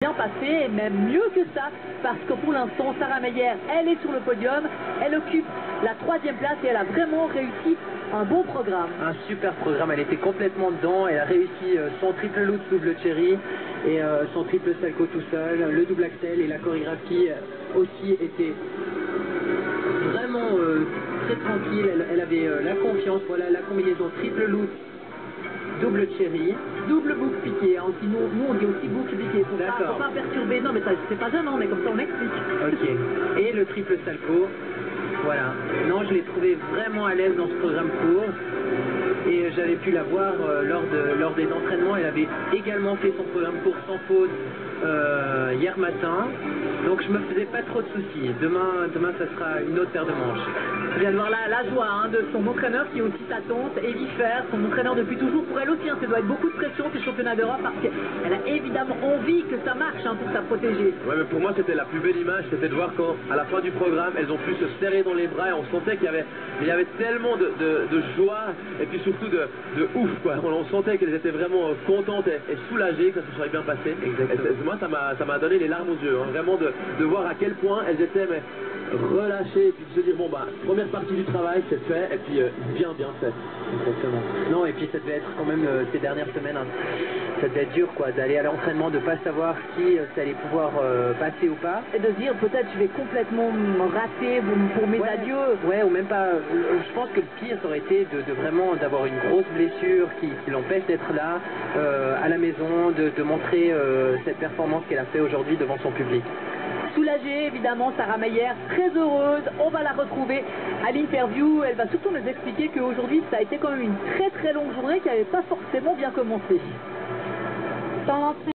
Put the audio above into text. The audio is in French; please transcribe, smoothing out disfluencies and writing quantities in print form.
Bien passé, et même mieux que ça, parce que pour l'instant, Sarah Meyer, elle est sur le podium, elle occupe la 3e place et elle a vraiment réussi un bon programme. Un super programme, elle était complètement dedans, elle a réussi son triple loop double cherry et son triple salco tout seul, le double axel et la chorégraphie aussi était vraiment très tranquille, elle avait la confiance, voilà la combinaison triple loop double cherry. Double boucle piquée, hein. Sinon, nous on dit aussi boucle piquée, faut pas perturber, non mais c'est pas gênant, mais comme ça on explique. Ok, et le triple salco, voilà. Non, je l'ai trouvé vraiment à l'aise dans ce programme court. Et j'avais pu la voir lors des entraînements. Elle avait également fait son programme court sans faute hier matin. Donc je me faisais pas trop de soucis. Demain ça sera une autre paire de manches. Je viens de voir la joie de son entraîneur qui est aussi sa tante, Elie Fer, son entraîneur depuis toujours. Pour elle aussi, ça doit être beaucoup de pression ces championnats d'Europe parce qu'elle a évidemment envie que ça marche pour sa protéger. Ouais, mais pour moi c'était la plus belle image, c'était de voir quand à la fin du programme elles ont pu se serrer dans les bras et on sentait qu'il y avait tellement de joie et puis surtout de ouf quoi. On sentait qu'elles étaient vraiment contentes et soulagées que ça se soit bien passé. Exactement. Moi ça m'a donné les larmes aux yeux, vraiment de voir à quel point elles étaient relâchées et puis de se dire bon bah première partie du travail c'est fait et puis bien fait. Exactement. Non, et puis ça devait être quand même ces dernières semaines, ça devait être dur quoi, d'aller à l'entraînement, de pas savoir si ça allait pouvoir passer ou pas. Et de se dire peut-être je vais complètement me rater pour mes adieux. Ouais, ou même pas. Je pense que le pire ça aurait été de vraiment d'avoir une grosse blessure qui l'empêche d'être là à la maison, de montrer cette performance qu'elle a fait aujourd'hui devant son public. Soulagée, évidemment, Sarah Meyer, très heureuse. On va la retrouver à l'interview. Elle va surtout nous expliquer qu'aujourd'hui, ça a été quand même une très très longue journée qui n'avait pas forcément bien commencé.